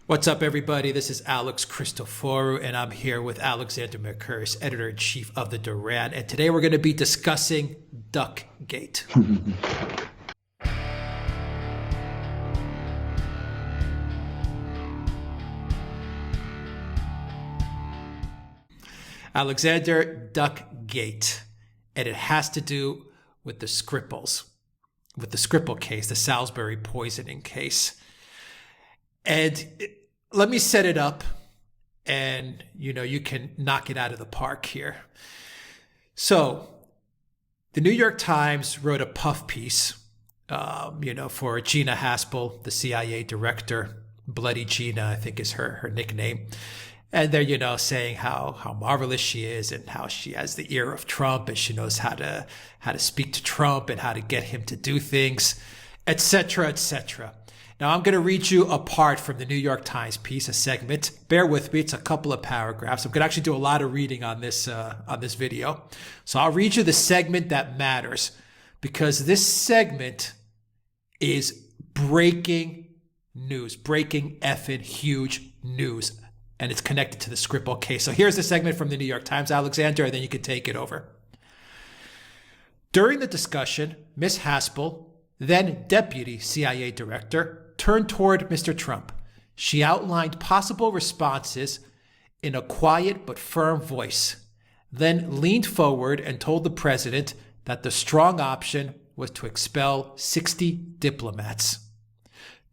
What's up, everybody? This is Alex Christoforou, and I'm here with Alexander Mercouris, editor-in-chief of the Duran, and today we're going to be discussing Duckgate. Alexander, Duckgate, and it has to do with the Skripals, with the Skripal case, the Salisbury poisoning case. And let me set it up, and you can knock it out of the park here. So the New York Times wrote a puff piece, for Gina Haspel, the CIA Director. Bloody Gina, I think, is her nickname. And they're, saying how marvelous she is and how she has the ear of Trump and she knows how to speak to Trump and how to get him to do things, etc., etc. Now, I'm going to read you a part from the New York Times piece, a segment. Bear with me. It's a couple of paragraphs. I'm going to actually do a lot of reading on this video. So I'll read you the segment that matters, because this segment is breaking news, breaking effing huge news, and it's connected to the Skripal case. So here's the segment from the New York Times, Alexander, and then you can take it over. During the discussion, Ms. Haspel, then Deputy CIA Director, turned toward Mr. Trump. She outlined possible responses in a quiet but firm voice, then leaned forward and told the president that the strong option was to expel 60 diplomats.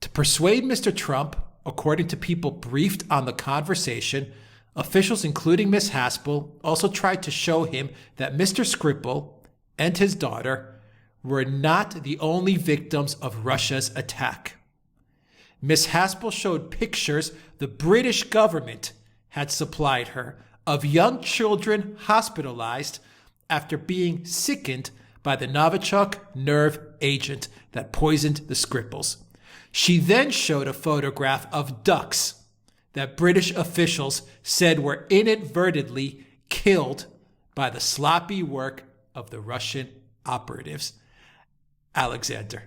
To persuade Mr. Trump, according to people briefed on the conversation, officials including Ms. Haspel also tried to show him that Mr. Skripal and his daughter were not the only victims of Russia's attack. Ms. Haspel showed pictures the British government had supplied her of young children hospitalized after being sickened by the Novichok nerve agent that poisoned the Skripals. She then showed a photograph of ducks that British officials said were inadvertently killed by the sloppy work of the Russian operatives. Alexander.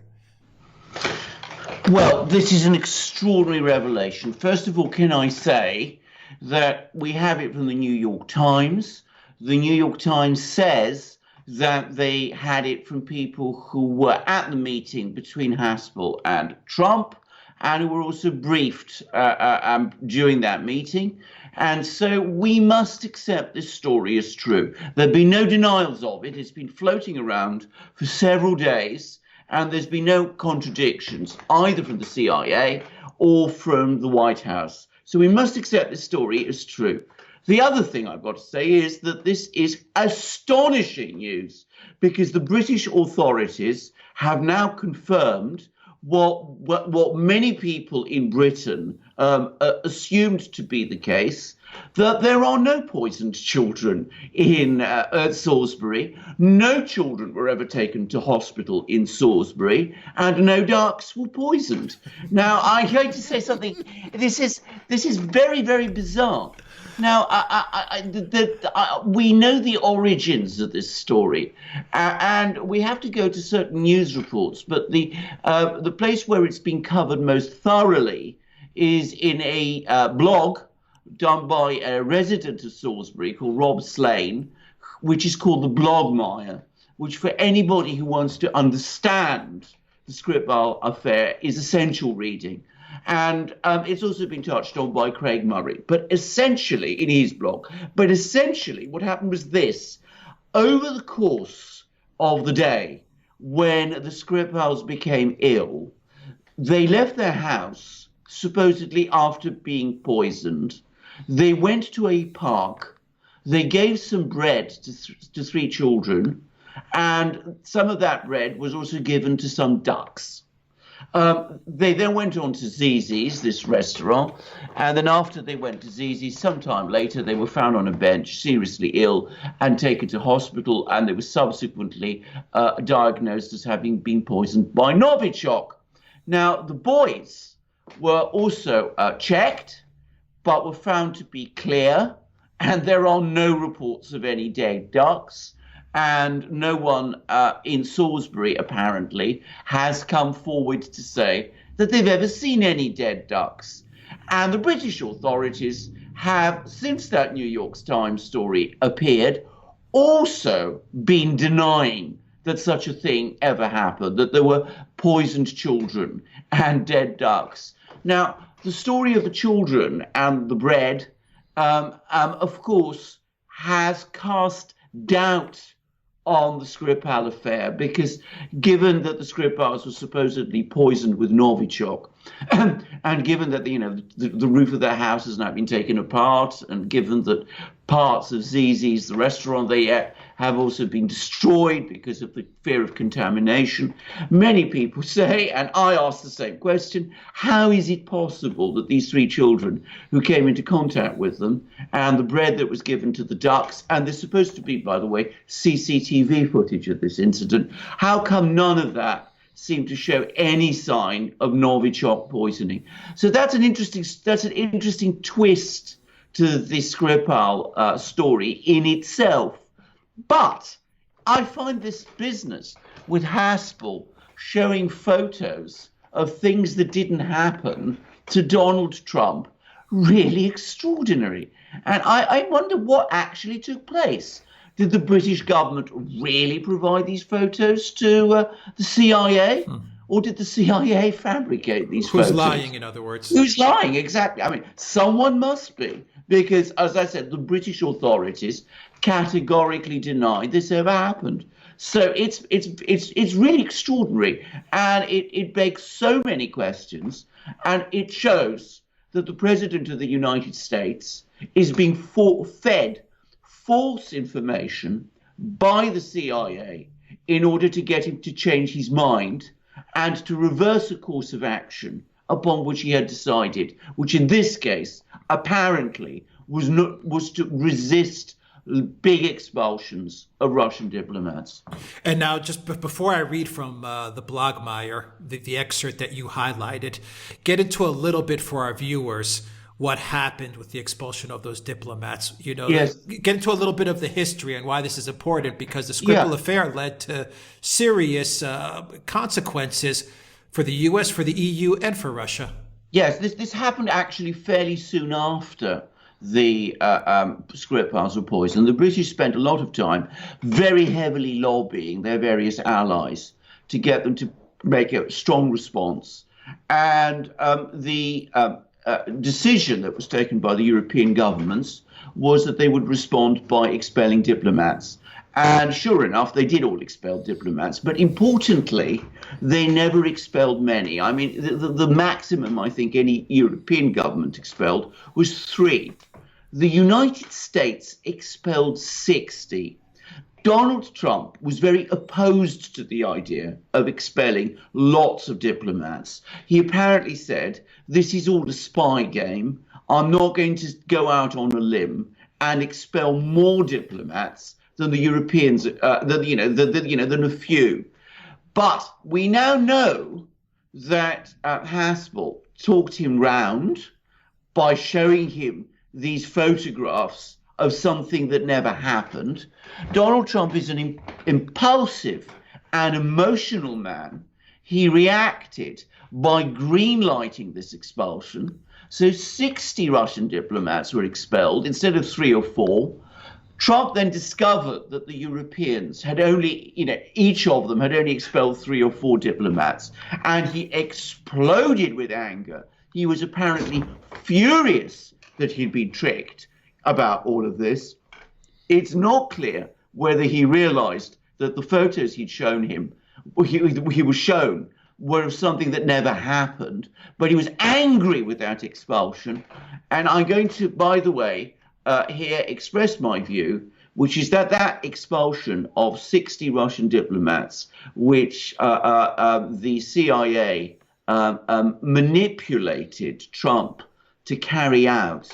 Well, this is an extraordinary revelation. First of all, can I say that we have it from the New York Times. The New York Times says that they had it from people who were at the meeting between Haspel and Trump and who were also briefed during that meeting. And so we must accept this story as true. There've been no denials of it. It's been floating around for several days. And there's been no contradictions either from the CIA or from the White House. So we must accept this story as true. The other thing I've got to say is that this is astonishing news, because the British authorities have now confirmed what many people in Britain assumed to be the case, that there are no poisoned children in Salisbury. No children were ever taken to hospital in Salisbury, and no ducks were poisoned. Now, I'm going to say something. This is very, very bizarre. Now, we know the origins of this story, and we have to go to certain news reports. But the place where it's been covered most thoroughly is in a blog done by a resident of Salisbury called Rob Slane, which is called the Blog Meyer, which for anybody who wants to understand the Skripal affair is essential reading. And it's also been touched on by Craig Murray. But essentially, in his blog, what happened was this. Over the course of the day, when the Skripals became ill, they left their house, supposedly after being poisoned. They went to a park. They gave some bread to three children, and some of that bread was also given to some ducks. They then went on to Zizi's, this restaurant, and then after they went to Zizi's, sometime later, they were found on a bench, seriously ill, and taken to hospital, and they were subsequently diagnosed as having been poisoned by Novichok. Now, the boys were also checked, but were found to be clear, and there are no reports of any dead ducks. And no one in Salisbury, apparently, has come forward to say that they've ever seen any dead ducks. And the British authorities have, since that New York Times story appeared, also been denying that such a thing ever happened, that there were poisoned children and dead ducks. Now, the story of the children and the bread, of course, has cast doubt on the Skripal affair, because given that the Skripals were supposedly poisoned with Novichok, and given that the roof of their house has now been taken apart, and given that parts of Zizi's, the restaurant they ate, have also been destroyed because of the fear of contamination, many people say, and I ask the same question, how is it possible that these three children who came into contact with them, and the bread that was given to the ducks, and there's supposed to be, by the way, CCTV footage of this incident, how come none of that seemed to show any sign of Novichok poisoning? So that's an interesting twist to the Skripal story in itself. But I find this business with Haspel showing photos of things that didn't happen to Donald Trump really extraordinary. And I wonder what actually took place. Did the British government really provide these photos to the CIA? Or did the CIA fabricate these photos? Who's lying, in other words? Who's lying, exactly. I mean, someone must be. Because, as I said, the British authorities categorically denied this ever happened. So it's really extraordinary, and it begs so many questions, and it shows that the President of the United States is being fed false information by the CIA in order to get him to change his mind and to reverse a course of action upon which he had decided, which in this case apparently was to resist big expulsions of Russian diplomats. And now, just before I read from the blog, Meyer, the excerpt that you highlighted, get into a little bit for our viewers what happened with the expulsion of those diplomats. Yes. Get into a little bit of the history and why this is important, because the Skripal affair led to serious consequences for the U.S., for the EU, and for Russia. Yes, this happened actually fairly soon after the Skripals were poisoned. The British spent a lot of time very heavily lobbying their various allies to get them to make a strong response. And the decision that was taken by the European governments was that they would respond by expelling diplomats. And sure enough, they did all expel diplomats. But importantly, they never expelled many. I mean, the maximum I think any European government expelled was 3. The United States expelled 60. Donald Trump was very opposed to the idea of expelling lots of diplomats. He apparently said, this is all a spy game. I'm not going to go out on a limb and expel more diplomats than the Europeans, than a few. But we now know that Haspel talked him round by showing him these photographs of something that never happened. Donald Trump is an impulsive and emotional man. He reacted by green-lighting this expulsion. So 60 Russian diplomats were expelled instead of 3 or 4. Trump then discovered that the Europeans had only, each of them had only expelled 3 or 4 diplomats, and he exploded with anger. He was apparently furious that he'd been tricked about all of this. It's not clear whether he realized that the photos he'd shown him, he was shown, were of something that never happened, but he was angry with that expulsion. And I'm going to, by the way, here express my view, which is that expulsion of 60 Russian diplomats, which the CIA manipulated Trump to carry out,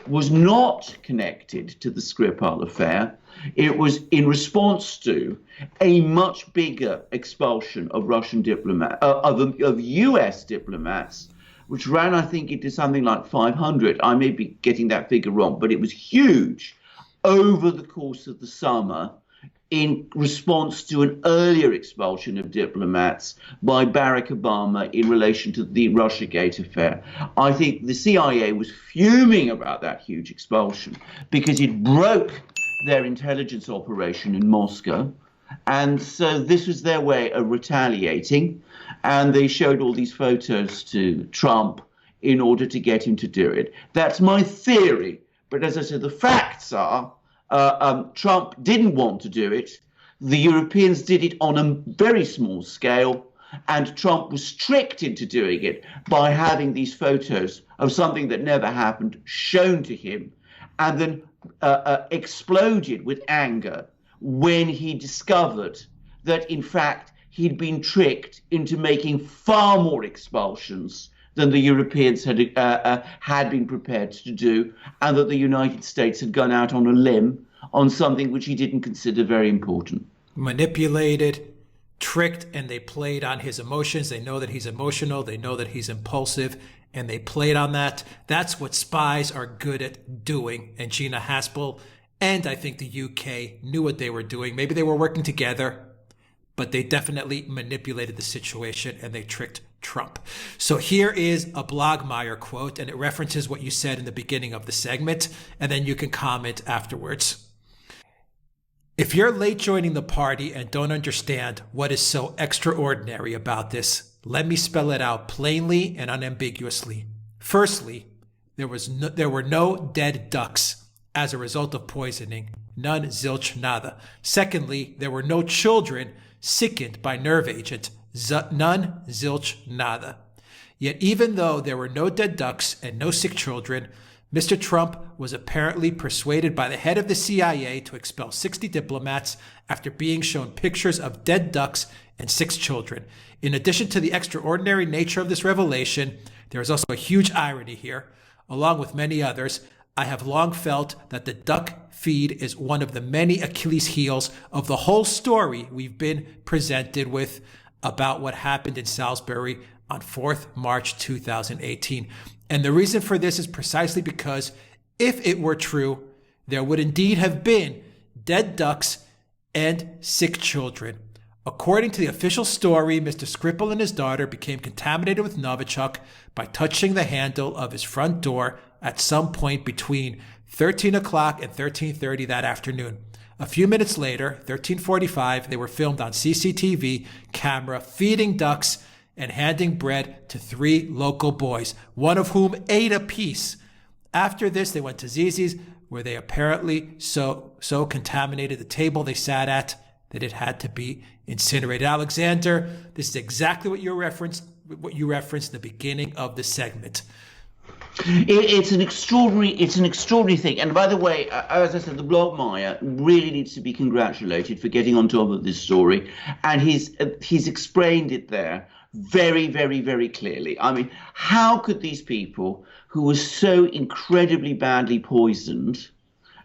was not connected to the Skripal affair. It was in response to a much bigger expulsion of Russian diplomats, of US diplomats, which ran, I think, into something like 500. I may be getting that figure wrong, but it was huge over the course of the summer in response to an earlier expulsion of diplomats by Barack Obama in relation to the Russiagate affair. I think the CIA was fuming about that huge expulsion because it broke their intelligence operation in Moscow. And so this was their way of retaliating. And they showed all these photos to Trump in order to get him to do it. That's my theory. But as I said, the facts are Trump didn't want to do it. The Europeans did it on a very small scale, and Trump was tricked into doing it by having these photos of something that never happened shown to him, and then exploded with anger when he discovered that, in fact, he'd been tricked into making far more expulsions than the Europeans had been prepared to do, and that the United States had gone out on a limb on something which he didn't consider very important. Manipulated, tricked, and they played on his emotions. They know that he's emotional. They know that he's impulsive, and they played on that. That's what spies are good at doing. And Gina Haspel and I think the UK knew what they were doing. Maybe they were working together, but they definitely manipulated the situation and they tricked Trump. So here is a blog Meyer quote, and it references what you said in the beginning of the segment, and then you can comment afterwards. If you're late joining the party and don't understand what is so extraordinary about this, let me spell it out plainly and unambiguously. Firstly, there were no dead ducks as a result of poisoning. None, zilch, nada. Secondly, there were no children sickened by nerve agent. None, zilch, nada. Yet even though there were no dead ducks and no sick children, Mr. Trump was apparently persuaded by the head of the CIA to expel 60 diplomats after being shown pictures of dead ducks and 6 children. In addition to the extraordinary nature of this revelation, there is also a huge irony here. Along with many others, I have long felt that the duck feed is one of the many Achilles heels of the whole story we've been presented with about what happened in Salisbury on 4th March 2018. And the reason for this is precisely because if it were true, there would indeed have been dead ducks and sick children. According to the official story, Mr. Skripal and his daughter became contaminated with Novichok by touching the handle of his front door at some point between 13 o'clock and 13:30 that afternoon. A few minutes later, 13:45, they were filmed on CCTV camera feeding ducks and handing bread to 3 local boys, one of whom ate a piece. After this, they went to Zizi's, where they apparently so contaminated the table they sat at that it had to be incinerated. Alexander, this is exactly what you referenced in the beginning of the segment. It's an extraordinary thing. And by the way, as I said, the blog Meyer really needs to be congratulated for getting on top of this story, and he's explained it there very, very, very clearly. I mean, how could these people who were so incredibly badly poisoned,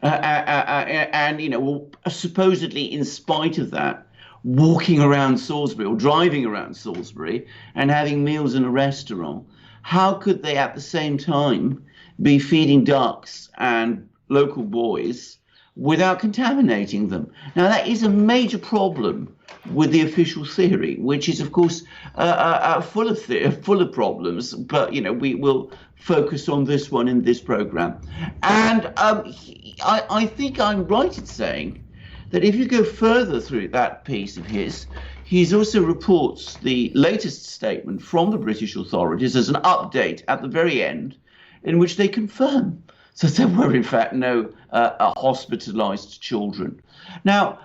and were supposedly in spite of that, walking around Salisbury or driving around Salisbury and having meals in a restaurant, how could they at the same time be feeding ducks and local boys without contaminating them? Now, that is a major problem with the official theory, which is, of course, full of problems. But, we will focus on this one in this program. And I think I'm right in saying that if you go further through that piece of his, he also reports the latest statement from the British authorities as an update at the very end, in which they confirm that there were, in fact, no hospitalized children. Now,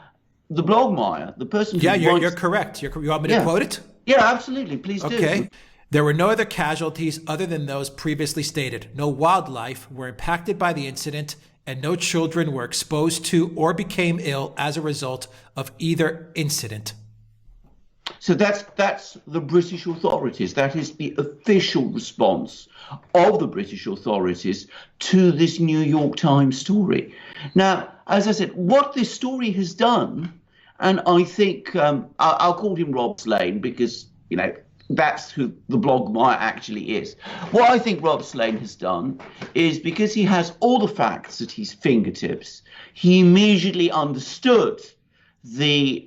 the blog Meyer, the person who you're correct. You want me to quote it? Yeah, absolutely. Please do. Okay. There were no other casualties other than those previously stated. No wildlife were impacted by the incident, and no children were exposed to or became ill as a result of either incident. So that's the British authorities. That is the official response of the British authorities to this New York Times story. Now, as I said, what this story has done, and I think I'll call him Rob Slane because, that's who the blog Meyer actually is. What I think Rob Slane has done is, because he has all the facts at his fingertips, he immediately understood the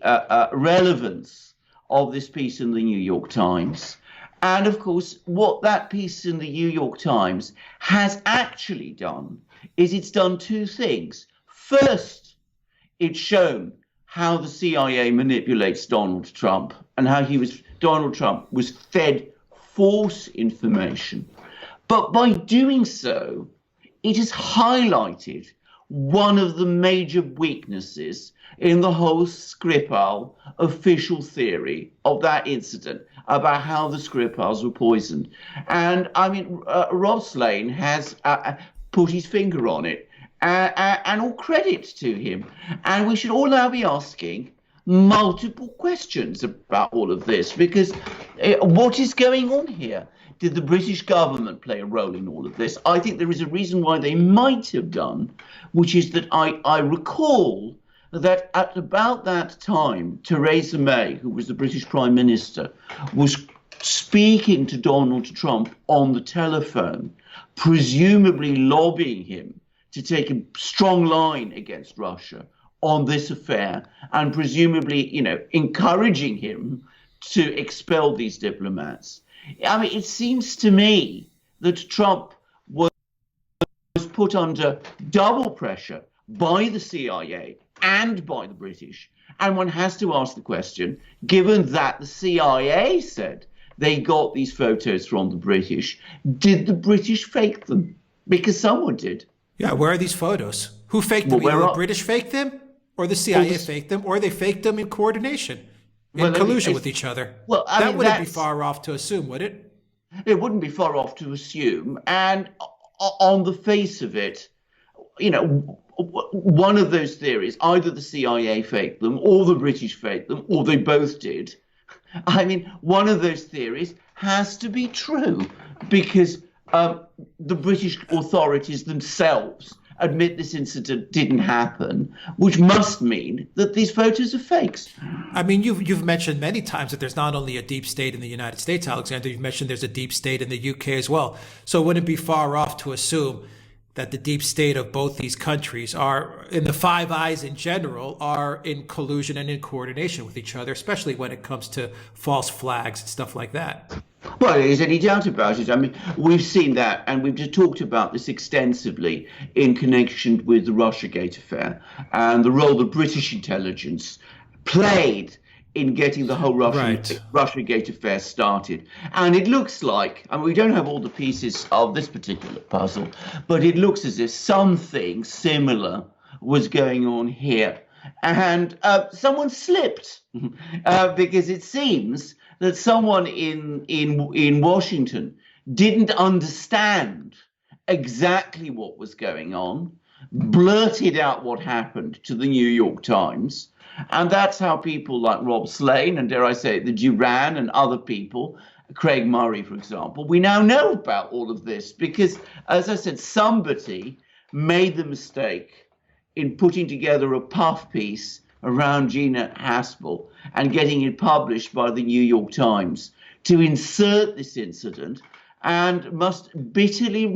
relevance of this piece in the New York Times. And of course, what that piece in the New York Times has actually done is it's done two things. First, it's shown how the CIA manipulates Donald Trump and how Donald Trump was fed false information. But by doing so, it has highlighted one of the major weaknesses in the whole Skripal official theory of that incident about how the Skripals were poisoned. And I mean, Rob Slane has put his finger on it, and all credit to him. And we should all now be asking multiple questions about all of this, because what is going on here? Did the British government play a role in all of this? I think there is a reason why they might have done, which is that I recall that at about that time, Theresa May, who was the British Prime Minister, was speaking to Donald Trump on the telephone, presumably lobbying him to take a strong line against Russia on this affair, and presumably, encouraging him to expel these diplomats. I mean, it seems to me that Trump was put under double pressure by the CIA and by the British. And one has to ask the question, given that the CIA said they got these photos from the British, did the British fake them? Because someone did. Yeah, where are these photos? Who faked them? Either the British faked them, or the CIA faked them, or they faked them in coordination, in collusion with each other. Well, that wouldn't be far off to assume, would it? It wouldn't be far off to assume. And on the face of it, one of those theories, either the CIA faked them, or the British faked them, or they both did. I mean, one of those theories has to be true, because the British authorities themselves admit this incident didn't happen, which must mean that these photos are fakes. I mean, you've mentioned many times that there's not only a deep state in the United States, Alexander, you've mentioned there's a deep state in the UK as well. So it wouldn't be far off to assume that the deep state of both these countries are, in the Five Eyes in general, are in collusion and in coordination with each other, especially when it comes to false flags and stuff like that. Well, there isn't any doubt about it. I mean, we've seen that, and we've just talked about this extensively in connection with the Russiagate affair and the role the British intelligence played in getting the whole Russiagate affair started. And it looks like, I mean, we don't have all the pieces of this particular puzzle, but it looks as if something similar was going on here. And someone slipped, because it seems that someone in Washington didn't understand exactly what was going on, blurted out what happened to the New York Times. And that's how people like Rob Slane and, dare I say it, the Duran and other people, Craig Murray, for example, we now know about all of this because, as I said, somebody made the mistake in putting together a puff piece around Gina Haspel and getting it published by the New York Times to insert this incident, and must bitterly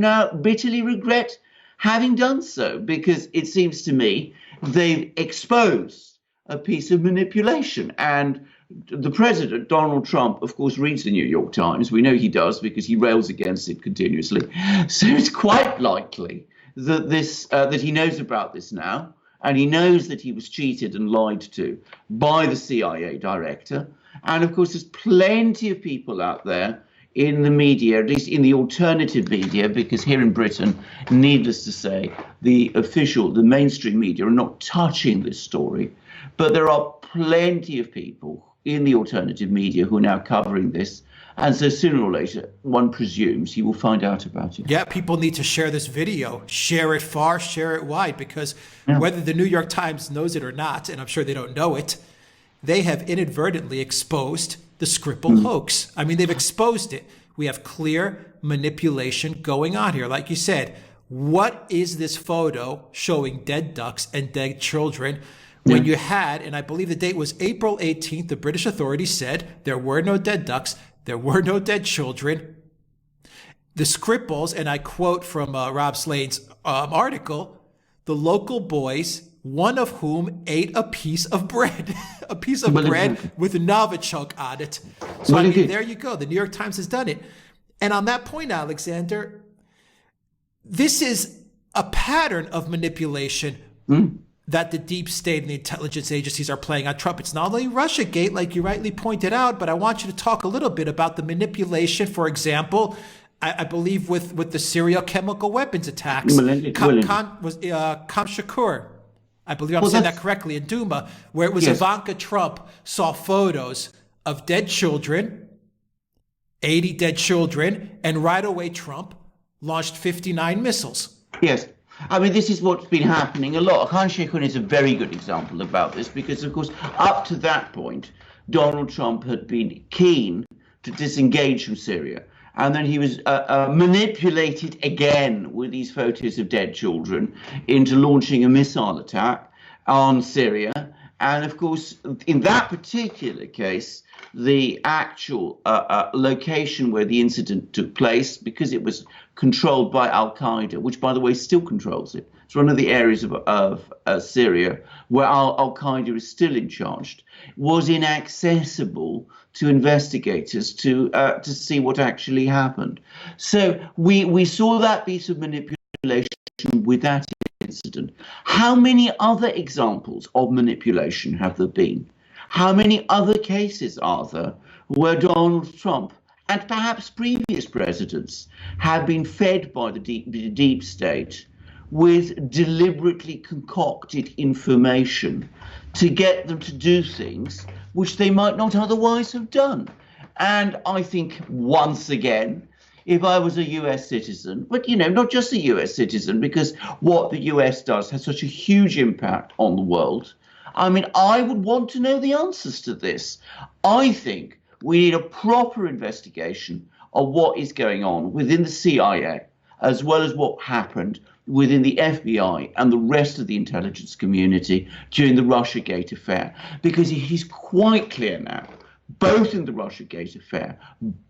regret having done so, because it seems to me they've exposed a piece of manipulation. And the president, Donald Trump, of course, reads the New York Times. We know he does because he rails against it continuously. So it's quite likely that that he knows about this now, and he knows that he was cheated and lied to by the CIA director. And of course, there's plenty of people out there in the media, at least in the alternative media, because here in Britain, needless to say, the mainstream media are not touching this story. But there are plenty of people in the alternative media who are now covering this. And so sooner or later, one presumes he will find out about it. Yeah, people need to share this video, share it far, share it wide, because whether the New York Times knows it or not, and I'm sure they don't know it, they have inadvertently exposed the Skripal hoax. I mean, they've exposed it. We have clear manipulation going on here. Like you said, what is this photo showing dead ducks and dead children when you had, and I believe the date was April 18th, the British authorities said there were no dead ducks, there were no dead children. The Skripals, and I quote from Rob Slane's article, the local boys one of whom ate a piece of bread, a piece of bread with Novichok on it. So I mean, there you go. The New York Times has done it. And on that point, Alexander, this is a pattern of manipulation that the deep state and the intelligence agencies are playing on Trump. It's not only Russiagate, like you rightly pointed out, but I want you to talk a little bit about the manipulation, for example, I believe with the Syria chemical weapons attacks. Kamshakur, I believe I'm saying that correctly, in Duma, where it was Ivanka Trump saw photos of dead children, 80 dead children, and right away Trump launched 59 missiles. Yes. I mean, this is what's been happening a lot. Khan Sheikhun is a very good example about this because, of course, up to that point, Donald Trump had been keen to disengage from Syria. And then he was manipulated again with these photos of dead children into launching a missile attack on Syria. And, of course, in that particular case, the actual location where the incident took place, because it was controlled by Al-Qaeda, which, by the way, still controls it. It's one of the areas of Syria where Al-Qaeda is still in charge, was inaccessible to investigators to see what actually happened. So we saw that piece of manipulation with that incident. How many other examples of manipulation have there been? How many other cases are there where Donald Trump and perhaps previous presidents have been fed by the deep state with deliberately concocted information to get them to do things which they might not otherwise have done? And I think, once again, if I was a US citizen, but, not just a US citizen, because what the US does has such a huge impact on the world, I mean, I would want to know the answers to this. I think we need a proper investigation of what is going on within the CIA, as well as what happened within the FBI and the rest of the intelligence community during the Russiagate affair. Because it is quite clear now, both in the Russiagate affair,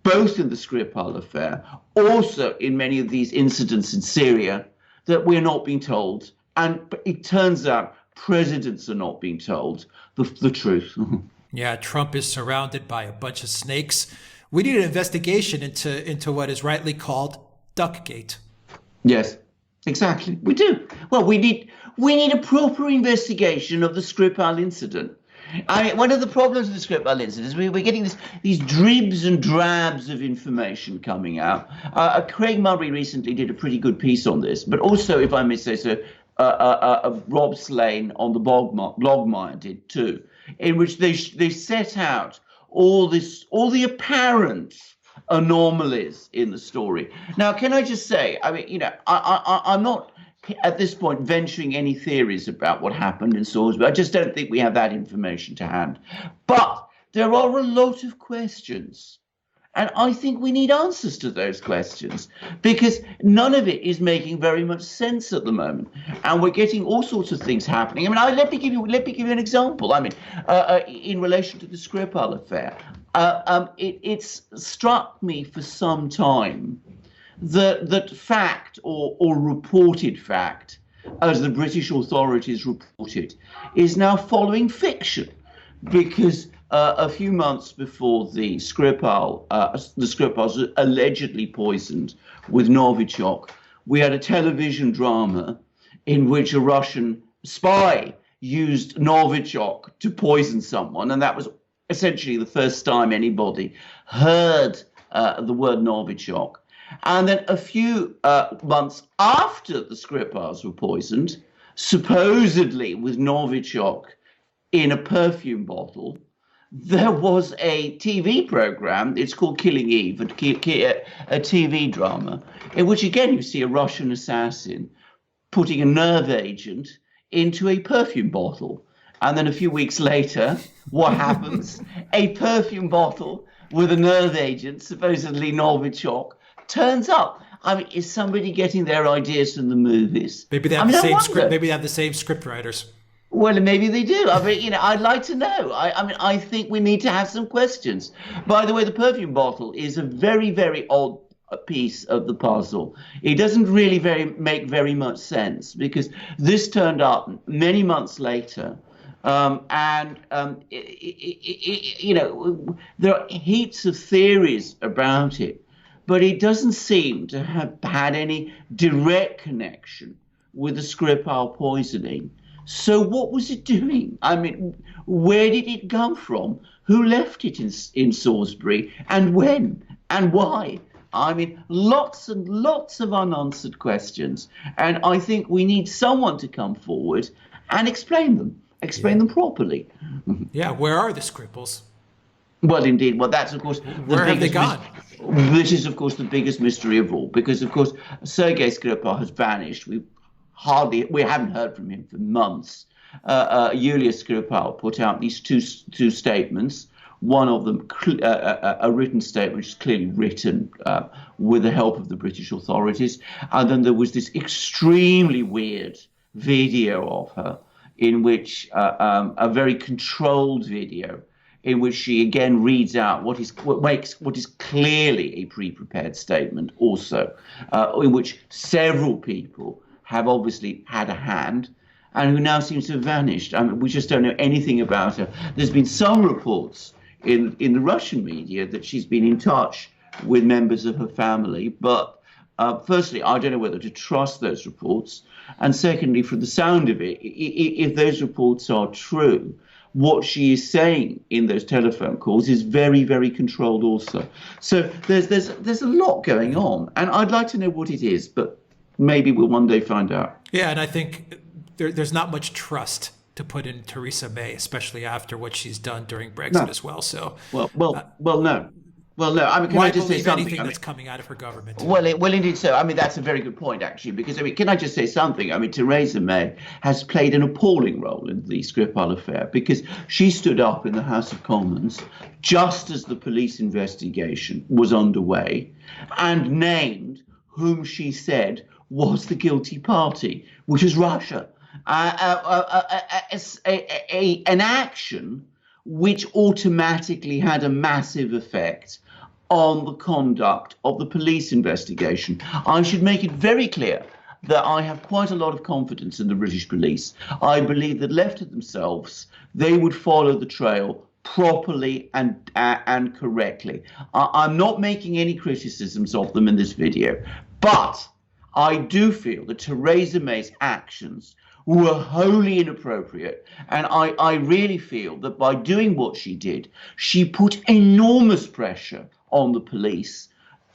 both in the Skripal affair, also in many of these incidents in Syria, that we're not being told. And it turns out presidents are not being told the truth. Yeah, Trump is surrounded by a bunch of snakes. We need an investigation into what is rightly called Duckgate. Yes, exactly. We do. Well, we need a proper investigation of the Skripal incident. I mean, one of the problems with the Skripal incident is we're getting these dribs and drabs of information coming out. Craig Murray recently did a pretty good piece on this, but also, if I may say so, Rob Slane on the Blogmire did too, in which they set out all the apparent anomalies in the story. Now, can I just say, I mean, I'm not at this point venturing any theories about what happened in Salisbury. I just don't think we have that information to hand. But there are a lot of questions. And I think we need answers to those questions, because none of it is making very much sense at the moment. And we're getting all sorts of things happening. I mean, let me give you an example. I mean, in relation to the Skripal affair, it's struck me for some time that fact or reported fact, as the British authorities reported, is now following fiction, because a few months before the Skripals were allegedly poisoned with Novichok, we had a television drama in which a Russian spy used Novichok to poison someone, and that was essentially the first time anybody heard the word Novichok. And then a few months after the Skripals were poisoned, supposedly with Novichok in a perfume bottle, there was a TV program. It's called Killing Eve, a TV drama, in which, again, you see a Russian assassin putting a nerve agent into a perfume bottle. And then a few weeks later, what happens? A perfume bottle with a nerve agent, supposedly Novichok, turns up. I mean, is somebody getting their ideas from the movies? Maybe they have the same script. Maybe they have the same script writers. Well, maybe they do. I mean, I'd like to know. I think we need to have some questions. By the way, the perfume bottle is a very, very odd piece of the puzzle. It doesn't really make very much sense, because this turned up many months later. You know, there are heaps of theories about it, but it doesn't seem to have had any direct connection with the Skripal poisoning. So what was it doing? I mean, where did it come from? Who left it in Salisbury, and when and why? I mean, lots and lots of unanswered questions. And I think we need someone to come forward and explain them properly. Yeah, where are the Skripals? Well, indeed. Well, that's, of course, where have they gone? This is, of course, the biggest mystery of all, because, of course, Sergei Skripal has vanished. We haven't heard from him for months. Yulia Skripal put out these two statements. One of them, a written statement, which is clearly written with the help of the British authorities. And then there was this extremely weird video of her, in which a very controlled video, in which she again reads out what is clearly a pre-prepared statement, also, in which several people have obviously had a hand, and who now seems to have vanished. I mean, we just don't know anything about her. There's been some reports in the Russian media that she's been in touch with members of her family, but firstly, I don't know whether to trust those reports, and secondly, from the sound of it, if those reports are true, what she is saying in those telephone calls is very, very controlled also. So there's a lot going on, and I'd like to know what it is, but maybe we'll one day find out. Yeah, and I think there's not much trust to put in Theresa May, especially after what she's done during Brexit as well. So no. Well, no. I mean, can I just say something? Anything that's coming out of her government? Well, indeed. So, I mean, that's a very good point, actually, because, I mean, can I just say something? I mean, Theresa May has played an appalling role in the Skripal affair, because she stood up in the House of Commons just as the police investigation was underway and named whom she said was the guilty party, which is Russia. An action which automatically had a massive effect on the conduct of the police investigation. I should make it very clear that I have quite a lot of confidence in the British police. I believe that left to themselves, they would follow the trail properly and correctly. I'm not making any criticisms of them in this video, but I do feel that Theresa May's actions were wholly inappropriate. And I really feel that by doing what she did, she put enormous pressure on the police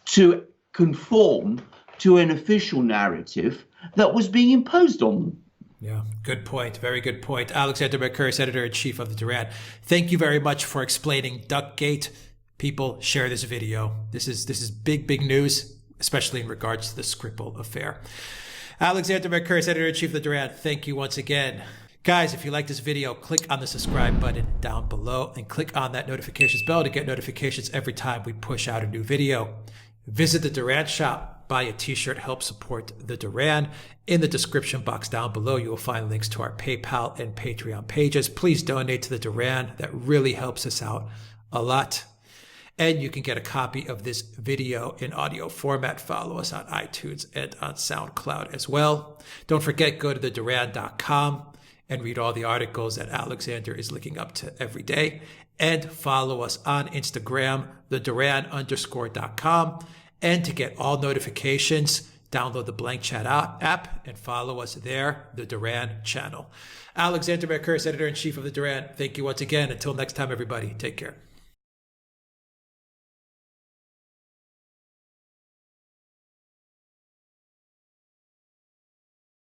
to conform to an official narrative that was being imposed on them. Yeah, good point. Very good point. Alexander Mercouris, Editor-in-Chief of the Duran. Thank you very much for explaining Duckgate. People, share this video. This is big news, especially in regards to the Skripal affair. Alexander Mercouris, Editor-in-Chief of the Duran, thank you once again. Guys, if you like this video, click on the subscribe button down below and click on that notifications bell to get notifications every time we push out a new video. Visit the Duran shop, buy a t-shirt, help support the Duran. In the description box down below, you will find links to our PayPal and Patreon pages. Please donate to the Duran. That really helps us out a lot. And you can get a copy of this video in audio format. Follow us on iTunes and on SoundCloud as well. Don't forget, go to theduran.com and read all the articles that Alexander is looking up to every day. And follow us on Instagram, theduran_.com. And to get all notifications, download the Blank Chat app and follow us there, the Duran channel. Alexander Mercouris, Editor-in-Chief of the Duran, thank you once again. Until next time, everybody, take care.